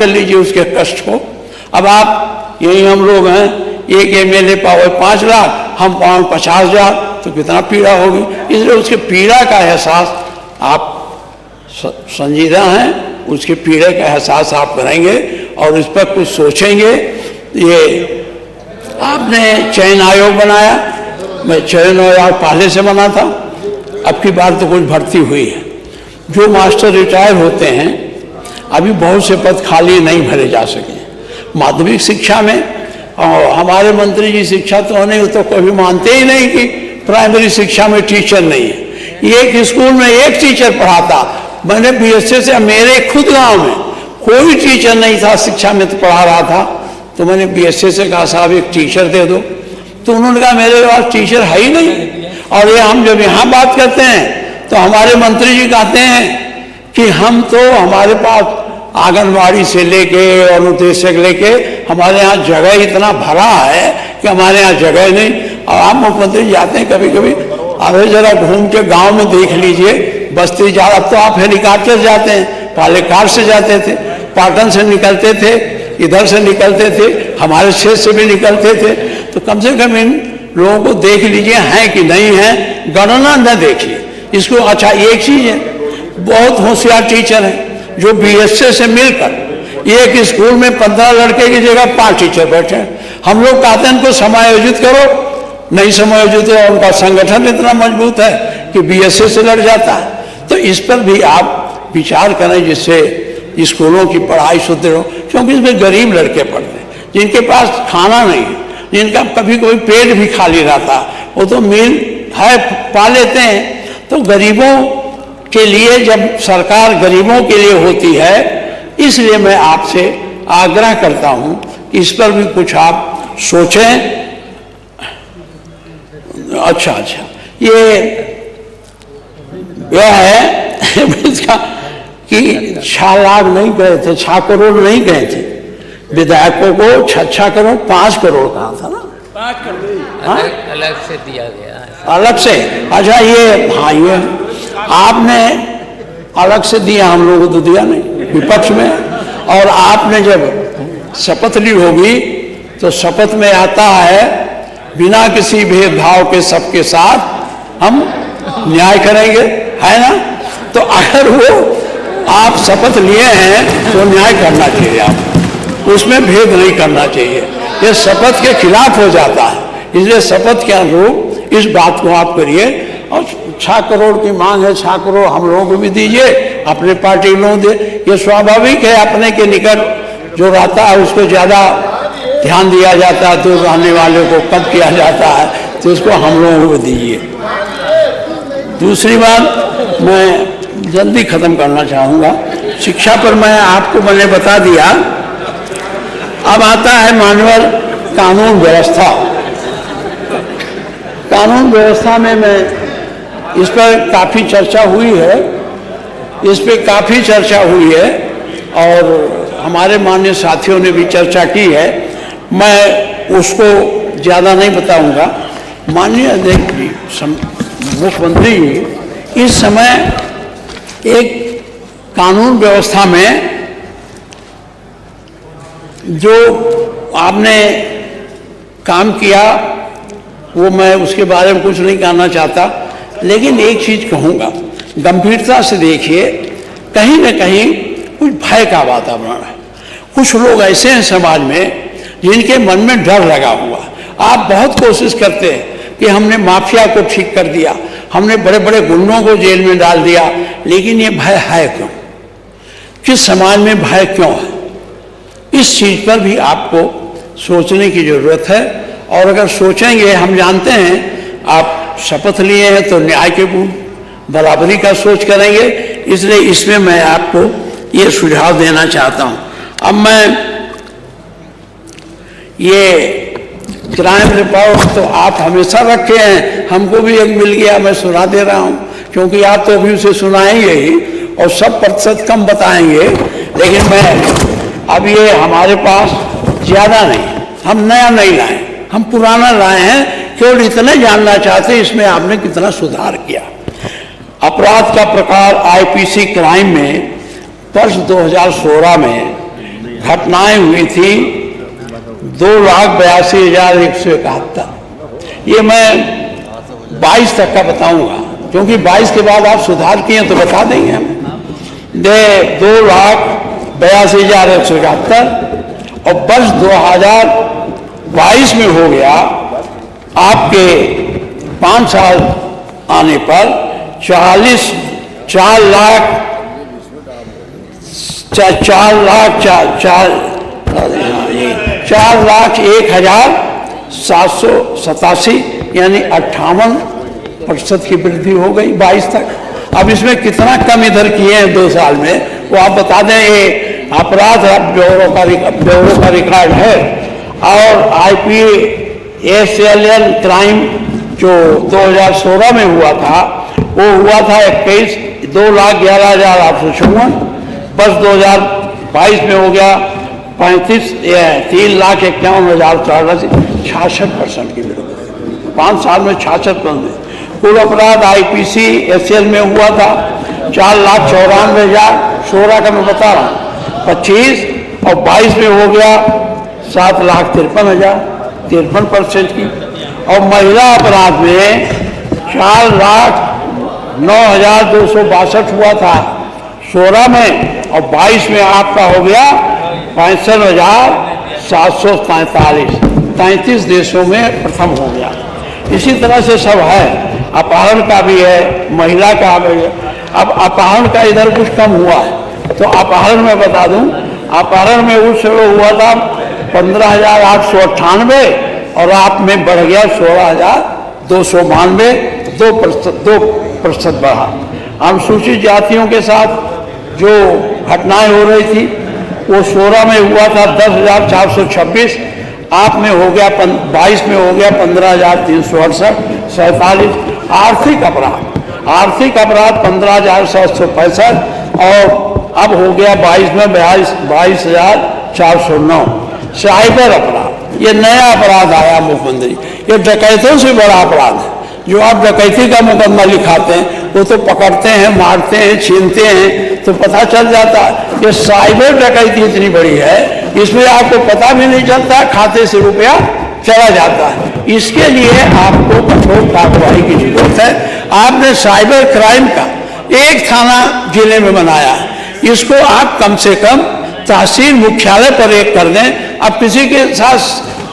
कर लीजिए उसके कष्ट को। अब आप यही हम लोग हैं, एक एमएलए पावे 5 लाख, हम पावे 50,000, तो कितना पीड़ा होगी। इसलिए उसके पीड़ा का एहसास आप संजीदा हैं, उसके पीड़े का एहसास आप करेंगे और इस पर कुछ सोचेंगे। ये आपने चयन आयोग बनाया, मैं चयन आयोग पहले से बना था, अब की बार तो कुछ भर्ती हुई है। जो मास्टर रिटायर होते हैं, अभी बहुत से पद खाली नहीं भरे जा सके माध्यमिक शिक्षा में। और हमारे मंत्री जी शिक्षा तो नहीं, तो कभी मानते ही नहीं कि प्राइमरी शिक्षा में टीचर नहीं है। एक स्कूल में एक टीचर पढ़ाता, मैंने बीएसए से, मेरे खुद गांव में कोई टीचर नहीं था शिक्षा में, तो पढ़ा रहा था, तो मैंने बीएसए से कहा साहब एक टीचर दे दो, तो उन्होंने कहा मेरे पास टीचर है ही नहीं। और ये हम जब यहाँ बात करते हैं तो हमारे मंत्री जी कहते हैं कि हम तो हमारे पास आंगनबाड़ी से लेके और उद्देश्य लेके हमारे यहाँ जगह इतना भरा है कि हमारे यहाँ जगह नहीं। और आप मुख्यमंत्री जाते हैं कभी कभी, अरे जरा घूम के गांव में देख लीजिए, बस्ती जा, अब तो आप हेलीकॉप्टर जाते हैं, पहले कार से जाते थे, पाटन से निकलते थे, इधर से निकलते थे, हमारे क्षेत्र से भी निकलते थे। तो कम से कम इन लोगों को देख लीजिए हैं कि नहीं है, गणना न देखिए इसको। अच्छा एक चीज है, बहुत होशियार टीचर है जो बीएसए से मिलकर एक स्कूल में 15 लड़के की जगह 5 टीचर बैठे हैं। हम लोग कहते हैं इनको समायोजित करो, नहीं समायोजित है, और उनका संगठन इतना मजबूत है कि बीएसए से लड़ जाता है। तो इस पर भी आप विचार करें जिससे स्कूलों की पढ़ाई सुधरे हो, क्योंकि इसमें गरीब लड़के पढ़ते हैं जिनके पास खाना नहीं है, जिनका कभी कोई पेट भी खाली रहता, वो तो मिल है पा लेते हैं। तो गरीबों के लिए, जब सरकार गरीबों के लिए होती है, इसलिए मैं आपसे आग्रह करता हूं कि इस पर भी कुछ आप सोचें। अच्छा, ये यह है इसका कि 6 लाख नहीं गए थे, 6 करोड़ नहीं गए थे विधायकों को, 6 करोड़ 5 करोड़ कहा था ना, 5 करोड़ हाँ? अलग से दिया गया है, अलग से। अच्छा ये हाँ, ये आपने अलग से दिया, हम लोगों को तो दिया नहीं विपक्ष में। और आपने जब शपथ ली होगी तो शपथ में आता है बिना किसी भेदभाव के सबके साथ हम न्याय करेंगे, है ना। तो अगर वो आप शपथ लिए हैं तो न्याय करना चाहिए, आप उसमें भेद नहीं करना चाहिए, ये शपथ के खिलाफ हो जाता है। इसलिए शपथ के अनुरूप इस बात को आप करिए। और 6 करोड़ की मांग है, 6 करोड़ हम लोगों को भी दीजिए, अपने पार्टी लोगों दे। ये स्वाभाविक है, अपने के निकट जो रहता है उसको ज़्यादा ध्यान दिया जाता है, दूर रहने वाले को कम किया जाता है, तो इसको हम लोगों को दीजिए। दूसरी बात मैं जल्दी ख़त्म करना चाहूँगा, शिक्षा पर मैं आपको मैंने बता दिया। अब आता है मानवर कानून व्यवस्था। कानून व्यवस्था में मैं इस पर काफ़ी चर्चा हुई है, इस पर काफ़ी चर्चा हुई है और हमारे माननीय साथियों ने भी चर्चा की है, मैं उसको ज़्यादा नहीं बताऊंगा। माननीय मुख्यमंत्री जी इस समय एक कानून व्यवस्था में जो आपने काम किया वो मैं उसके बारे में कुछ नहीं कहना चाहता, लेकिन एक चीज कहूँगा, गंभीरता से देखिए, कहीं न कहीं कुछ भय का वातावरण है। कुछ लोग ऐसे हैं समाज में जिनके मन में डर लगा हुआ। आप बहुत कोशिश करते हैं कि हमने माफिया को ठीक कर दिया, हमने बड़े बड़े गुंडों को जेल में डाल दिया, लेकिन ये भय है क्यों? किस समाज में भय क्यों है? इस चीज पर भी आपको सोचने की जरूरत है। और अगर सोचेंगे, हम जानते हैं आप शपथ लिए हैं तो न्याय के बराबरी का सोच करेंगे, इसलिए इसमें मैं आपको ये सुझाव देना चाहता हूँ। अब मैं ये क्राइम रिपोर्ट तो आप हमेशा रखे हैं, हमको भी एक मिल गया, मैं सुना दे रहा हूँ, क्योंकि आप तो अभी उसे सुनाएंगे ही और 100% कम बताएंगे, लेकिन मैं अब ये हमारे पास ज़्यादा नहीं, हम नया नहीं लाए, हम पुराना लाए हैं, केवल इतने जानना चाहते हैं इसमें आपने कितना सुधार किया। अपराध का प्रकार आईपीसी क्राइम में वर्ष 2016 में घटनाएं हुई थी 2,82,171। ये मैं 22 तक का बताऊंगा, क्योंकि 22 के बाद आप सुधार किए तो बता देंगे हम। 2,82,171 और वर्ष 2022 में हो गया आपके 5 साल आने पर 4,01,787 यानी 58% की वृद्धि हो गई 22 तक। अब इसमें कितना कम इधर किए हैं 2 साल में वो आप बता दें। ये अपराध ब्यूरो का रिकॉर्ड है। और IPSLN क्राइम जो 2016 में हुआ था वो हुआ था 2,11,854। वर्ष 2022 में हो गया 3,51,486, 66% की वृद्धि। 5 साल में 66%। कुल अपराध IPC SL में हुआ था 4,94,016 का मैं बता रहा हूँ 25, और 22 में हो गया 7,53,000, 53% की। और महिला अपराध में 4,09,262 हुआ था 16 में, और 22 में आपका हो गया 65,745। 33 देशों में प्रथम हो गया। इसी तरह से सब है। अपहरण का भी है, महिला का भी है। अब अपहरण का इधर कुछ कम हुआ है तो अपहरण में बता दूं, अपहरण में उस समय हुआ था 15,898 और आप में बढ़ गया 16,292, 2% बढ़ा। अनुसूचित जातियों के साथ जो घटनाएं हो रही थी वो 16 में हुआ था 10,426, आप में हो गया 22 में हो गया 15,368, 47। आर्थिक अपराध 15,765 और अब हो गया 22 में 22,409। साइबर अपराध ये नया अपराध आया मुख्यमंत्री, ये डकैतों से बड़ा अपराध है। जो आप डकैती का मुकदमा लिखाते हैं वो तो पकड़ते हैं, मारते हैं, छीनते हैं तो पता चल जाता है। ये साइबर डकैती इतनी बड़ी है, इसमें आपको पता भी नहीं चलता, खाते से रुपया चला जाता है। इसके लिए आपको कठोर कार्रवाई की जरूरत है। आपने साइबर क्राइम का एक थाना जिले में बनाया है, इसको आप कम से कम तहसील मुख्यालय पर एक कर दें। अब किसी के साथ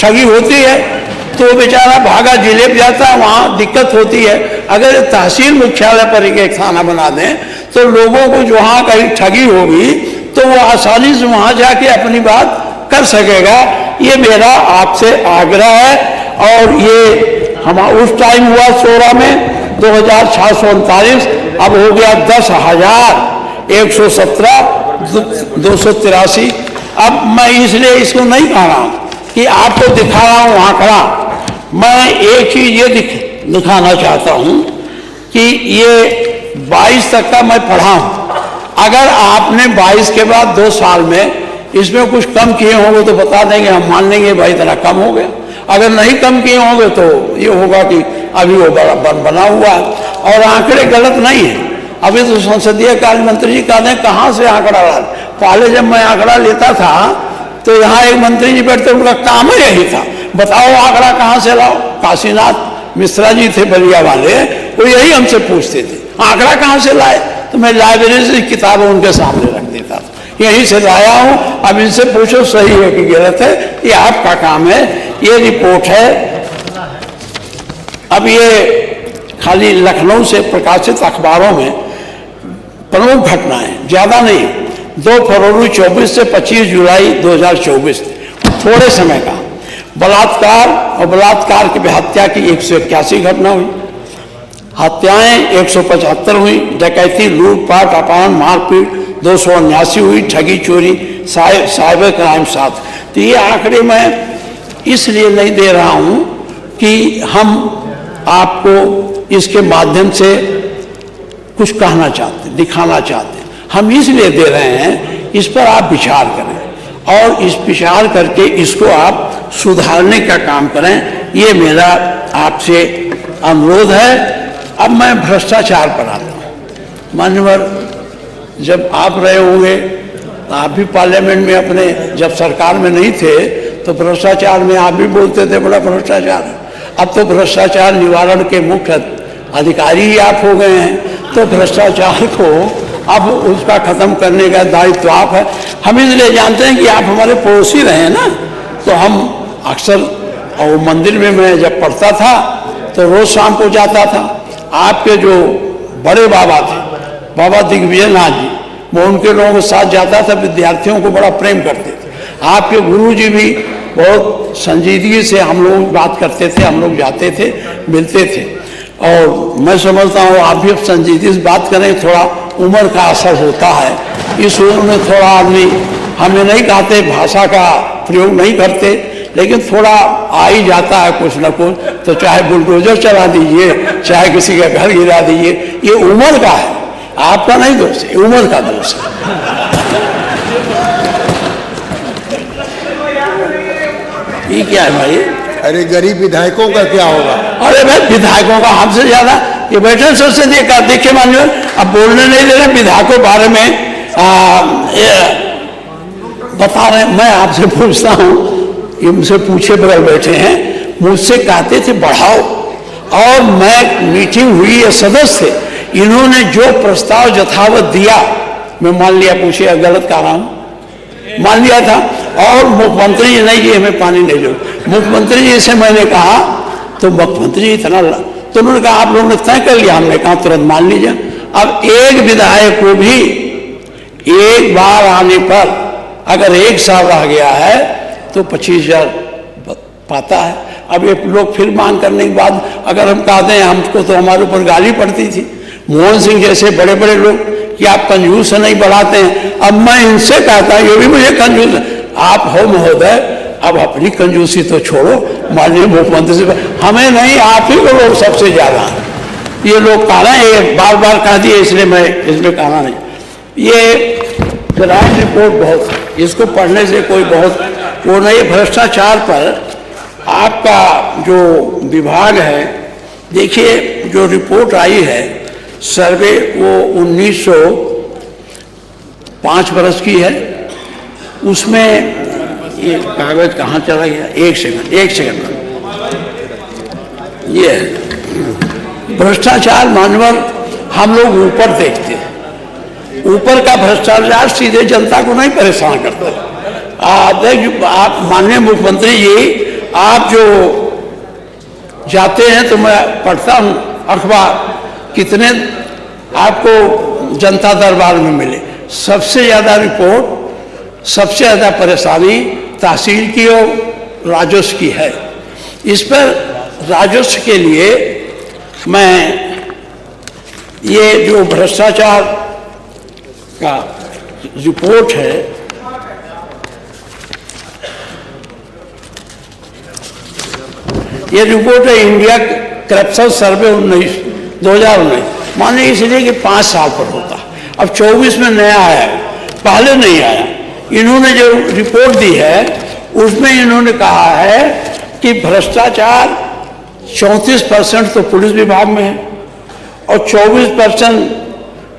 ठगी होती है तो बेचारा भागा जिले में जाता है, वहाँ दिक्कत होती है। अगर तहसील मुख्यालय पर एक थाना बना दें तो लोगों को जहाँ कहीं ठगी होगी तो वो आसानी से वहाँ जाके अपनी बात कर सकेगा। ये मेरा आपसे आग्रह है। और ये हम उस टाइम हुआ 16 में 2,639, अब हो गया 10,117, 283। अब मैं इसलिए इसको नहीं कह रहा हूँ कि आपको दिखा रहा हूँ आंकड़ा, मैं एक चीज ये दिखाना चाहता हूँ कि ये 22 तक का मैं पढ़ा हूँ। अगर आपने 22 के बाद 2 साल में इसमें कुछ कम किए होंगे तो बता देंगे, हम मान लेंगे भाई इतना कम हो गया। अगर नहीं कम किए होंगे तो ये होगा कि अभी वो बना हुआ है। और आंकड़े गलत नहीं है। अभी तो संसदीय कार्य मंत्री जी कहते हैं कहाँ से आंकड़ा ला। पहले जब मैं आंकड़ा लेता था तो यहाँ एक मंत्री जी बैठते, उनका काम ही यही था, बताओ आंकड़ा कहाँ से लाओ। काशीनाथ मिश्रा जी थे बलिया वाले, वो यही हमसे पूछते थे आंकड़ा कहाँ से लाए, तो मैं लाइब्रेरी से किताबें उनके सामने रख देता था, यहीं से लाया हूँ। अब इनसे पूछो सही है कि गलत है, ये आपका काम है। ये रिपोर्ट है। अब ये खाली लखनऊ से प्रकाशित अखबारों में प्रमुख घटनाएं, ज्यादा नहीं, 2 फरवरी 24 से 25 जुलाई 2024, थोड़े समय का। बलात्कार और बलात्कार की हत्या की 181 घटना हुई, हत्याएं 175 हुई, डकैती, लूटपाट, अपहरण, मारपीट 279 हुई, ठगी, चोरी, साइबर क्राइम 7। तो ये आंकड़े मैं इसलिए नहीं दे रहा हूं कि हम आपको इसके माध्यम से कुछ कहना चाहते, दिखाना चाहते, हम इसलिए दे रहे हैं इस पर आप विचार करें और इस विचार करके इसको आप सुधारने का काम करें। ये मेरा आपसे अनुरोध है। अब मैं भ्रष्टाचार पर आता हूँ। मान्यवर, जब आप रहे होंगे आप भी पार्लियामेंट में अपने जब सरकार में नहीं थे तो भ्रष्टाचार में आप भी बोलते थे बड़ा भ्रष्टाचार है। अब तो भ्रष्टाचार निवारण के मुख्य अधिकारी ही आप हो गए हैं, तो भ्रष्टाचार को अब उसका खत्म करने का दायित्व आप है। हम इसलिए जानते हैं कि आप हमारे पड़ोसी रहे ना, तो हम अक्सर, और मंदिर में मैं जब पढ़ता था तो रोज शाम को जाता था। आपके जो बड़े बाबा थे, बाबा दिग्विजय नाथ जी, मैं उनके लोगों के साथ जाता था, विद्यार्थियों को बड़ा प्रेम करते थे। आपके गुरु जी भी बहुत संजीदगी से हम लोग बात करते थे, हम लोग जाते थे, मिलते थे। और मैं समझता हूँ आप भी अब संजीदगी से बात करें, थोड़ा उम्र का असर होता है। इस उम्र में थोड़ा आदमी, हमें नहीं कहते भाषा का प्रयोग नहीं करते, लेकिन थोड़ा आ ही जाता है कुछ न कुछ। तो चाहे बुलडोजर चला दीजिए, चाहे किसी का घर गिरा दीजिए, ये उम्र का है, आपका नहीं दोष है, उम्र का दोष है। ये क्या है भाई? अरे गरीब विधायकों का क्या होगा? अरे भाई विधायकों का हमसे ज्यादा ये बैठे सबसे देखिए मानिए, अब बोलने नहीं दे रहे विधायकों बारे में बता रहे। मैं आपसे पूछता हूँ, ये मुझसे पूछे बगैर बैठे हैं, मुझसे कहते थे बढ़ाओ, और मैं मीटिंग हुई है, सदस्य थे, इन्होंने जो प्रस्ताव यथावत दिया, मैं मान लिया, पूछे गलत कह रहा हूँ, मान लिया था। और मुख्यमंत्री जी नहीं जी हमें पानी नहीं दो, मुख्यमंत्री जी से मैंने कहा तो मुख्यमंत्री जी इतना, तो उन्होंने कहा आप लोगों ने तय कर लिया, हमने कहा तुरंत मान लीजिए। अब एक विधायक को भी एक बार आने पर अगर 1 साल रह गया है तो 25,000 पाता है। अब ये लोग फिर मांग करने के बाद अगर हम कहते हैं, हमको तो हमारे ऊपर गाली पड़ती थी, मोहन सिंह जैसे बड़े बड़े लोग, कि आप कंजूस नहीं बढ़ाते हैं। अब मैं इनसे कहता हूँ, ये भी मुझे कंजूस, आप हो महोदय, अब अपनी कंजूसी तो छोड़ो, माननीय मुख्यमंत्री से हमें नहीं, आप ही को लोग सबसे ज्यादा, ये लोग कह रहे हैं, बार बार कह दिए, इसलिए मैं इसमें कहना नहीं। ये ग्राउंड रिपोर्ट बहुत, इसको पढ़ने से कोई बहुत वो नहीं। भ्रष्टाचार पर आपका जो विभाग है, देखिए जो रिपोर्ट आई है सर्वे, वो 1905 बरस की है। उसमें ये कागज कहाँ चला गया? एक सेकंड। ये भ्रष्टाचार मानवर हम लोग ऊपर देखते हैं, ऊपर का भ्रष्टाचार सीधे जनता को नहीं परेशान करता। आप माननीय मुख्यमंत्री जी, आप जो जाते हैं तो मैं पढ़ता हूँ अखबार, कितने आपको जनता दरबार में मिले। सबसे ज़्यादा रिपोर्ट, सबसे ज़्यादा परेशानी तहसील की और राजस्व की है। इस पर राजस्व के लिए मैं ये जो भ्रष्टाचार का रिपोर्ट है, ये रिपोर्ट है इंडिया करप्शन सर्वे 2019, माने इसलिए कि 5 साल पर होता। अब 24 में नया आया, पहले नहीं आया। इन्होंने जो रिपोर्ट दी है उसमें इन्होंने कहा है कि भ्रष्टाचार 34% तो पुलिस विभाग में है और 24%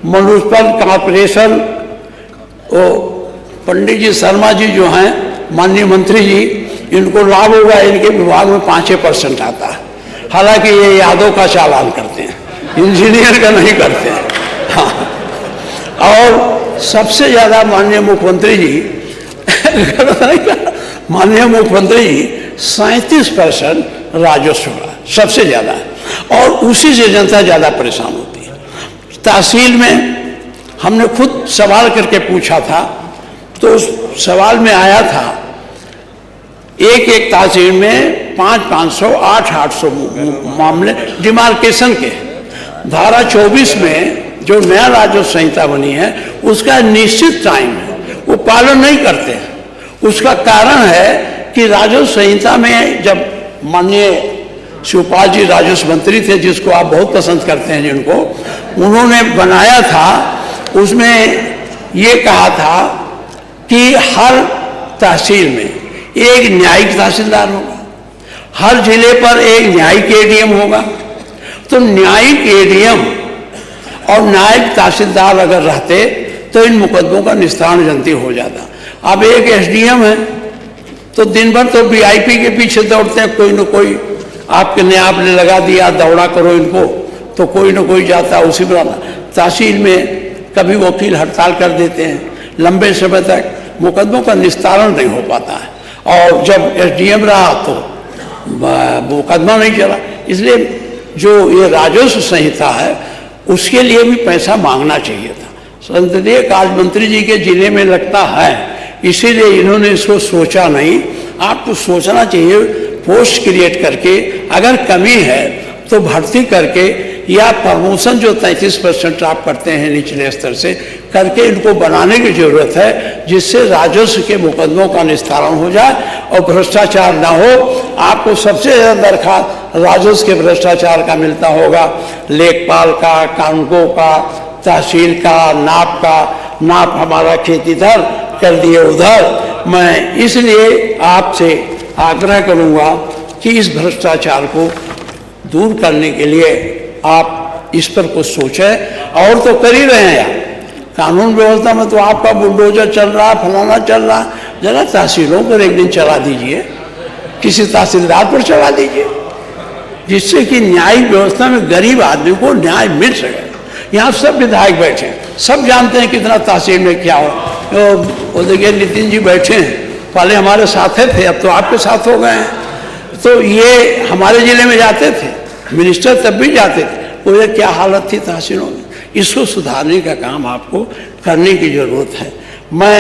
म्युनिसिपल कॉर्पोरेशन। वो पंडित जी शर्मा जी जो हैं माननीय मंत्री जी, इनको लाभ होगा, इनके विभाग में 5% आता है। हालांकि ये यादव का चालान करते हैं, इंजीनियर का नहीं करते हैं। हाँ। और सबसे ज्यादा माननीय मुख्यमंत्री जी माननीय मुख्यमंत्री जी 37% राजस्व का सबसे ज्यादा है, और उसी से जनता ज्यादा परेशान होती है। तहसील में हमने खुद सवाल करके पूछा था, तो उस सवाल में आया था एक तहसील में 500, 800 मामले डिमार्केशन के। धारा 24 में जो नया राजस्व संहिता बनी है उसका निश्चित टाइम है, वो पालन नहीं करते हैं। उसका कारण है कि राजस्व संहिता में जब माननीय शिवपाल जी राजस्व मंत्री थे, जिसको आप बहुत पसंद करते हैं जिनको, उन्होंने बनाया था, उसमें ये कहा था कि हर तहसील में एक न्यायिक तहसीलदार होगा, हर जिले पर एक न्यायिक एडीएम होगा। तो न्यायिक एडीएम और न्यायिक तहसीलदार अगर रहते तो इन मुकदमों का निस्तारण जल्दी हो जाता। अब एक एसडीएम है तो दिन भर तो वीआईपी के पीछे दौड़ते हैं, कोई न कोई आपके ने आपने लगा दिया दौड़ा करो इनको, तो कोई न कोई जाता उसी पर। तहसील में कभी वकील हड़ताल कर देते हैं, लंबे समय तक मुकदमों का निस्तारण नहीं हो पाता है। और जब एसडीएम रहा तो मुकदमा नहीं चला। इसलिए जो ये राजस्व संहिता है उसके लिए भी पैसा मांगना चाहिए था। संसदीय कार्य मंत्री जी के जिले में लगता है, इसीलिए इन्होंने इसको सोचा नहीं। आपको सोचना चाहिए, पोस्ट क्रिएट करके अगर कमी है तो भर्ती करके, या प्रमोशन जो 33% आप करते हैं निचले स्तर से करके इनको बनाने की जरूरत है, जिससे राजस्व के मुकदमों का निस्तारण हो जाए और भ्रष्टाचार ना हो। आपको सबसे ज़्यादा दरखास्त राजस्व के भ्रष्टाचार का मिलता होगा, लेखपाल का, कानूनगो का, तहसील का, नाप का। नाप हमारा खेत इधर कर दिए उधर। मैं इसलिए आपसे आग्रह करूंगा कि इस भ्रष्टाचार को दूर करने के लिए आप इस पर कुछ सोचें। और तो कर ही रहे हैं यार, कानून व्यवस्था में तो आपका बुलडोजर चल रहा है, फलाना चल रहा है। जरा तहसीलों पर एक दिन चला दीजिए, किसी तहसीलदार पर चला दीजिए, जिससे कि न्यायिक व्यवस्था में गरीब आदमी को न्याय मिल सके। यहाँ सब विधायक बैठे हैं, सब जानते हैं कितना तहसील में क्या हो। वो देखिए नितिन जी बैठे हैं, पहले हमारे साथ थे, अब तो आपके साथ हो गए हैं। तो ये हमारे जिले में जाते थे, मिनिस्टर तब भी जाते थे। वो क्या हालत थी तहसीलों में, इसको सुधारने का काम आपको करने की जरूरत है। मैं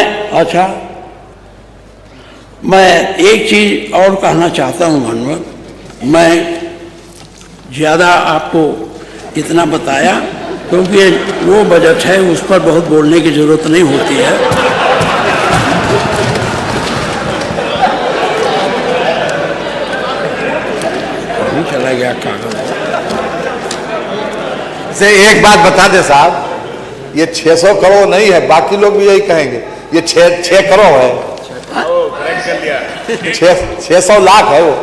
एक चीज़ और कहना चाहता हूँ मनोहर, मैं ज़्यादा आपको इतना बताया क्योंकि वो बजट है, उस पर बहुत बोलने की जरूरत नहीं होती है। चला गया कागज से एक बात बता दे साहब, ये 600 करोड़ नहीं है, बाकी लोग भी यही कहेंगे, ये 6 करोड़ है। 600 लाख है वो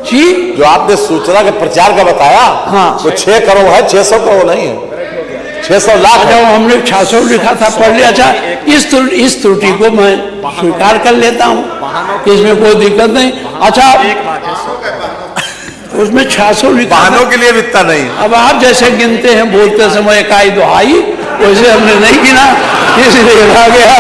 जी, जो आपने सूचना के प्रचार का बताया। हाँ, वो 6 करोड़ है, 600 करोड़ नहीं है, 600 लाख है। हमने 600 लिखा था, पढ़ लिया। अच्छा, इस त्रुटि को मैं स्वीकार कर लेता हूँ, इसमें कोई दिक्कत नहीं। अच्छा, उसमें 600 लिखा, वाहनों के लिए भी इतना नहीं है। अब आप जैसे गिनते हैं बोलते समय इकाई दुहाई, वैसे हमने नहीं गिना, इसलिए आ गया।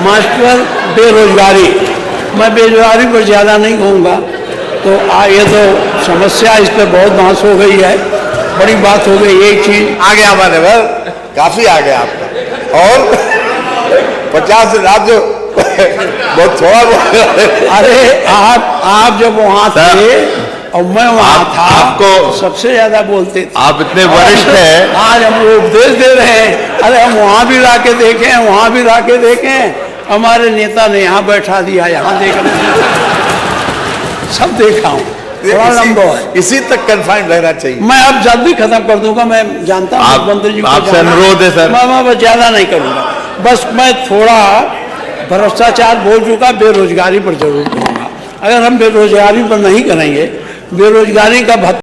मास्टर बेरोजगारी, मैं बेरोजगारी पर ज़्यादा नहीं कहूँगा, तो ये तो समस्या इस पर बहुत बहस हो गई है, बड़ी बात हो गई। एक चीज आ गया हमारे भर, काफी आ गया आपका। और 50 राज्य बहुत थोड़ा। अरे आप जब वहाँ थे और मैं वहाँ था, आपको सबसे ज्यादा बोलते थे। आप इतने वरिष्ठ हैं, आज हम उपदेश दे रहे हैं। अरे हम वहाँ भी ला के देखें, वहाँ भी ला के देखें, हमारे नेता ने यहाँ बैठा दिया, यहाँ देख रहे हैं, सब देखा हूँ, थोड़ा लंबा है। इसी तक कन्फाइंड रहना चाहिए। मैं अब जल्दी खत्म कर दूंगा, मैं जानता हूँ मुख्यमंत्री जी को, आपसे अनुरोध है सर। मैं ज्यादा नहीं करूँगा, बस मैं थोड़ा भ्रष्टाचार बोल चुका, बेरोजगारी पर जरूर कहूँगा। अगर हम बेरोजगारी पर नहीं करेंगे, बेरोजगारी का